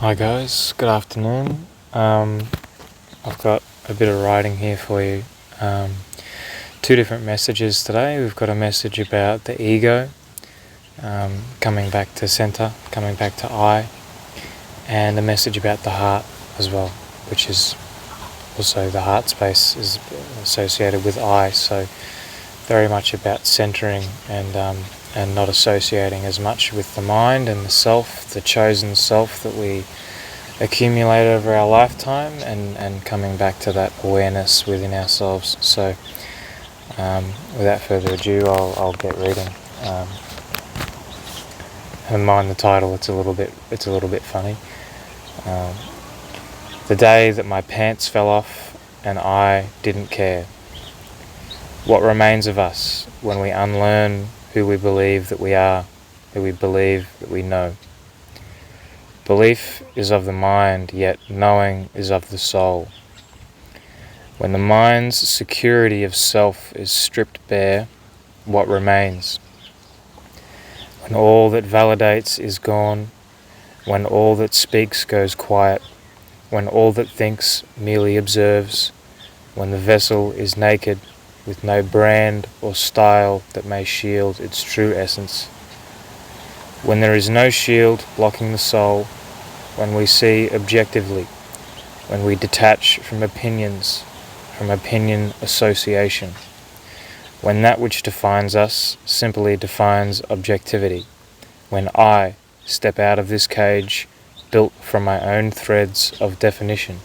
Hi guys, good afternoon. I've got a bit of writing here for you. Two different messages today. We've got a message about the ego, coming back to center, coming back to I, and a message about the heart as well, which is also the heart space is associated with I, so very much about centering and not associating as much with the mind and the self, the chosen self that we accumulate over our lifetime, and coming back to that awareness within ourselves. So without further ado, I'll get reading. And mind the title, it's a little bit funny. The day that my pants fell off and I didn't care. What remains of us when we unlearn who we believe that we are, who we believe that we know? Belief is of the mind, yet knowing is of the soul. When the mind's security of self is stripped bare, what remains? When all that validates is gone, when all that speaks goes quiet, when all that thinks merely observes, when the vessel is naked, with no brand or style that may shield its true essence. When there is no shield blocking the soul, when we see objectively, when we detach from opinions, from opinion association, when that which defines us simply defines objectivity, when I step out of this cage built from my own threads of definition,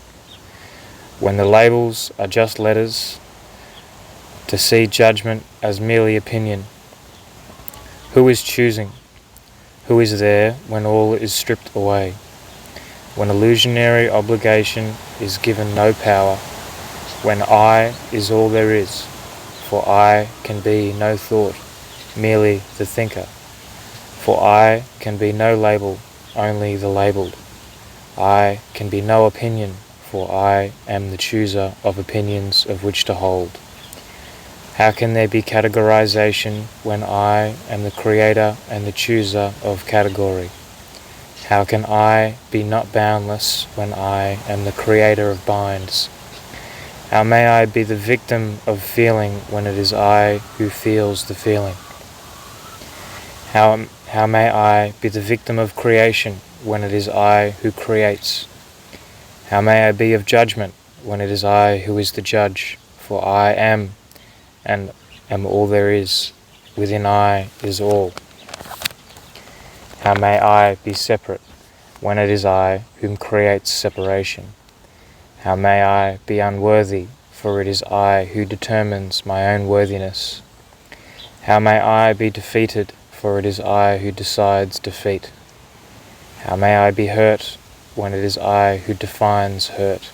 when the labels are just letters, to see judgment as merely opinion. Who is choosing? Who is there when all is stripped away? When illusionary obligation is given no power, when I is all there is, for I can be no thought, merely the thinker. For I can be no label, only the labelled. I can be no opinion, for I am the chooser of opinions of which to hold. How can there be categorization when I am the creator and the chooser of category? How can I be not boundless when I am the creator of binds? How may I be the victim of feeling when it is I who feels the feeling? How may I be the victim of creation when it is I who creates? How may I be of judgment when it is I who is the judge? For I am, and am all there is. Within I is all. How may I be separate when it is I whom creates separation? How may I be unworthy, for it is I who determines my own worthiness? How may I be defeated, for it is I who decides defeat? How may I be hurt when it is I who defines hurt?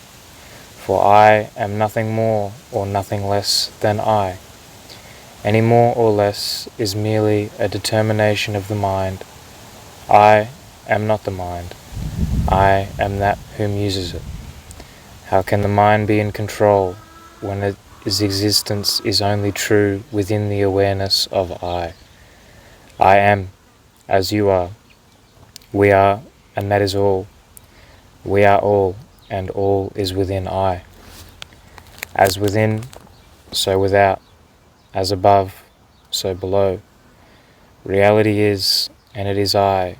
For I am nothing more or nothing less than I. Any more or less is merely a determination of the mind. I am not the mind. I am that whom uses it. How can the mind be in control when its existence is only true within the awareness of I? I am, as you are. We are, and that is all. We are all, and all is within I. As within, so without. As above, so below. Reality is, and it is I,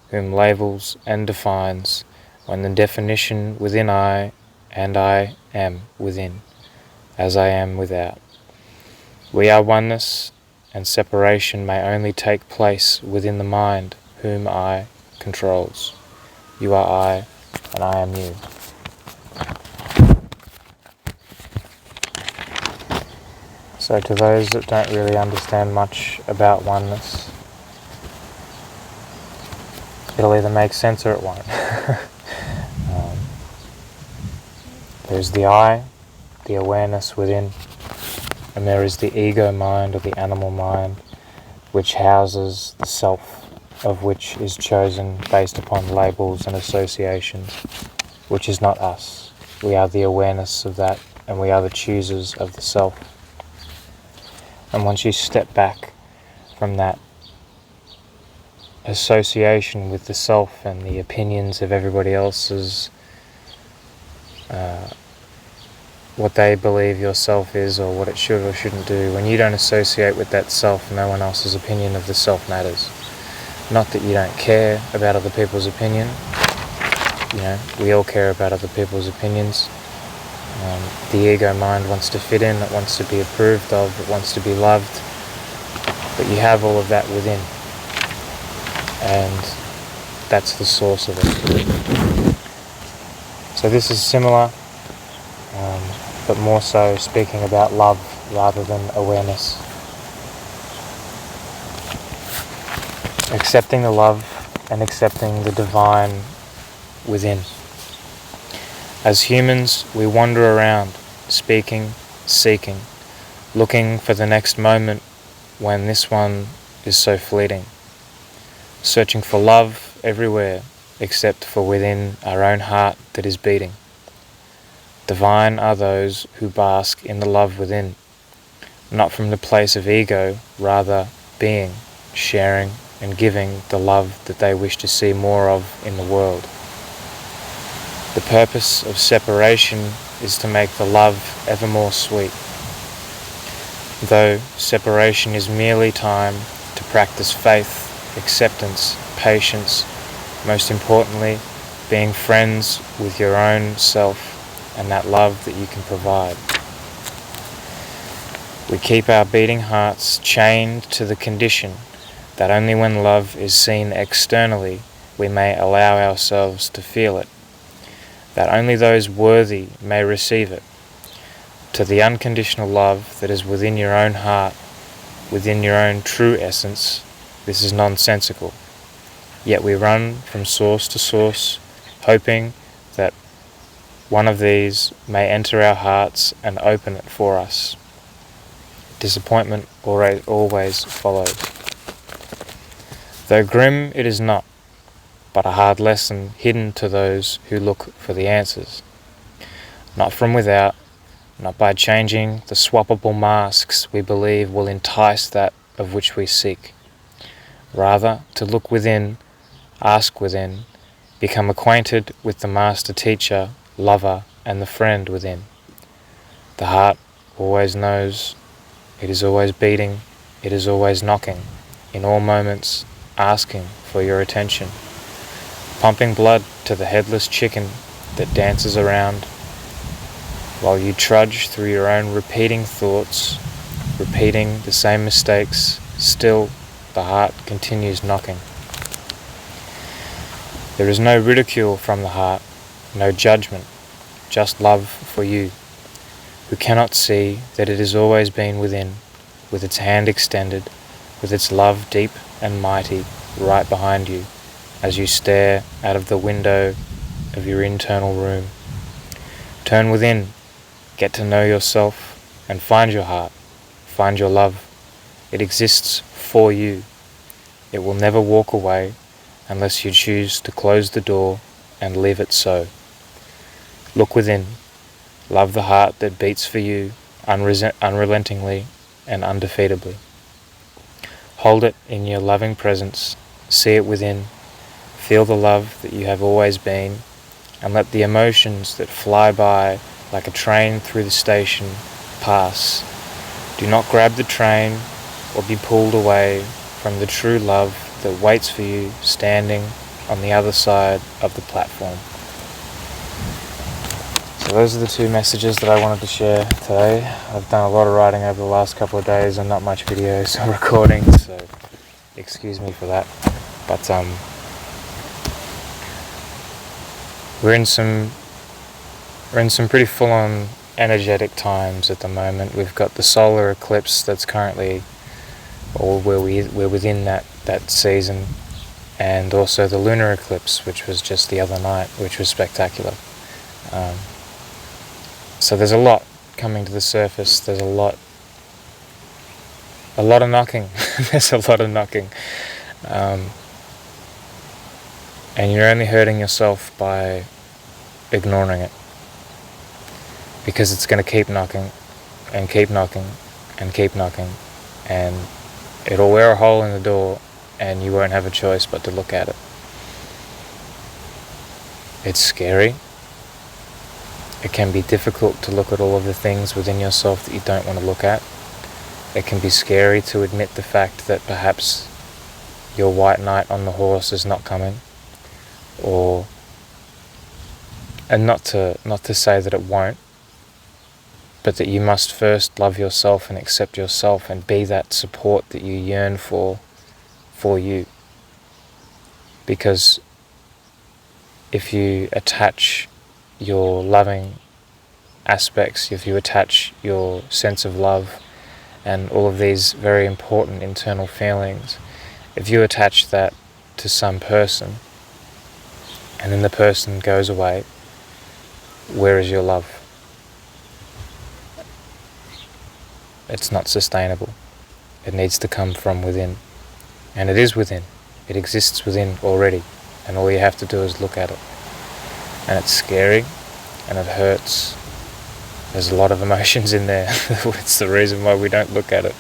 whom labels and defines, when the definition within I, and I am within, as I am without. We are oneness, and separation may only take place within the mind, whom I controls. You are I, and I am you. So to those that don't really understand much about oneness, it'll either make sense or it won't. There's the I, the awareness within, and there is the ego mind or the animal mind, which houses the self, of which is chosen based upon labels and associations, which is not us. We are the awareness of that, and we are the choosers of the self. And once you step back from that association with the self and the opinions of everybody else's, what they believe your self is or what it should or shouldn't do. When you don't associate with that self, no one else's opinion of the self matters. Not that you don't care about other people's opinion. We all care about other people's opinions. The ego mind wants to fit in, it wants to be approved of, it wants to be loved. But you have all of that within. And that's the source of it. So this is similar, but more so speaking about love rather than awareness. Accepting the love and accepting the divine within. As humans, we wander around, speaking, seeking, looking for the next moment when this one is so fleeting, searching for love everywhere except for within our own heart that is beating. Divine are those who bask in the love within, not from the place of ego, rather being, sharing and giving the love that they wish to see more of in the world. The purpose of separation is to make the love ever more sweet. Though separation is merely time to practice faith, acceptance, patience, most importantly, being friends with your own self and that love that you can provide. We keep our beating hearts chained to the condition that only when love is seen externally we may allow ourselves to feel it, that only those worthy may receive it. To the unconditional love that is within your own heart, within your own true essence, this is nonsensical. Yet we run from source to source, hoping that one of these may enter our hearts and open it for us. Disappointment always follows. Though grim it is not, but a hard lesson hidden to those who look for the answers. Not from without, not by changing the swappable masks we believe will entice that of which we seek. Rather, to look within, ask within, become acquainted with the master teacher, lover, and the friend within. The heart always knows, it is always beating, it is always knocking, in all moments asking for your attention, pumping blood to the headless chicken that dances around, while you trudge through your own repeating thoughts, repeating the same mistakes, still the heart continues knocking. There is no ridicule from the heart, no judgment, just love for you, who cannot see that it has always been within, with its hand extended, with its love deep and mighty, right behind you, as you stare out of the window of your internal room. Turn within, get to know yourself, and find your heart, find your love. It exists for you. It will never walk away unless you choose to close the door and leave it so. Look within, love the heart that beats for you unrelentingly and undefeatably. Hold it in your loving presence, see it within, feel the love that you have always been, and let the emotions that fly by like a train through the station pass. Do not grab the train or be pulled away from the true love that waits for you standing on the other side of the platform. So those are the two messages that I wanted to share today. I've done a lot of writing over the last couple of days and not much videos or recording, so excuse me for that. But we're in some pretty full-on energetic times at the moment. We've got the solar eclipse that's currently, or we're within that season, and also the lunar eclipse, which was just the other night, which was spectacular. So there's a lot coming to the surface. There's a lot of knocking. There's a lot of knocking. And you're only hurting yourself by ignoring it, because it's going to keep knocking and keep knocking and keep knocking, and it'll wear a hole in the door and you won't have a choice but to look at it. It's scary. It can be difficult to look at all of the things within yourself that you don't want to look at. It can be scary to admit the fact that perhaps your white knight on the horse is not coming, and not to say that it won't, but that you must first love yourself and accept yourself and be that support that you yearn for you. Because if you attach your loving aspects, if you attach your sense of love and all of these very important internal feelings, if you attach that to some person and then the person goes away, where is your love? It's not sustainable. It needs to come from within. And it is within. It exists within already. And all you have to do is look at it. And it's scary, and it hurts. There's a lot of emotions in there. It's the reason why we don't look at it.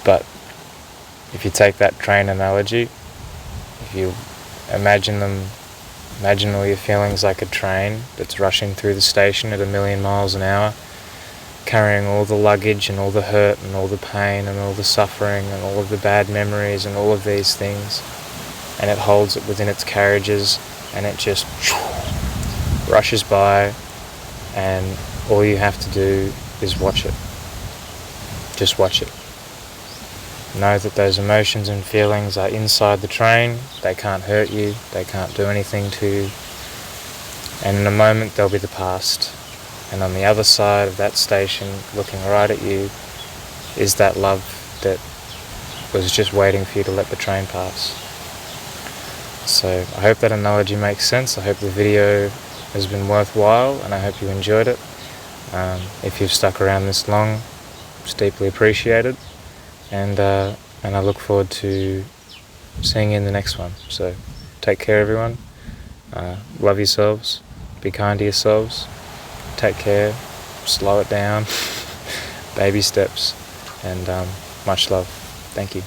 But if you take that train analogy, if you imagine all your feelings like a train that's rushing through the station at 1,000,000 miles an hour, carrying all the luggage and all the hurt and all the pain and all the suffering and all of the bad memories and all of these things, and it holds it within its carriages, and it just rushes by, and all you have to do is watch it. Just watch it. Know that those emotions and feelings are inside the train. They can't hurt you. They can't do anything to you. And in a moment they'll be the past. And on the other side of that station, looking right at you, is that love that was just waiting for you to let the train pass. So I hope that analogy makes sense. I hope the video has been worthwhile, and I hope you enjoyed it. If you've stuck around this long, it's deeply appreciated. And I look forward to seeing you in the next one. So take care, everyone. Love yourselves. Be kind to yourselves. Take care. Slow it down. Baby steps. And much love. Thank you.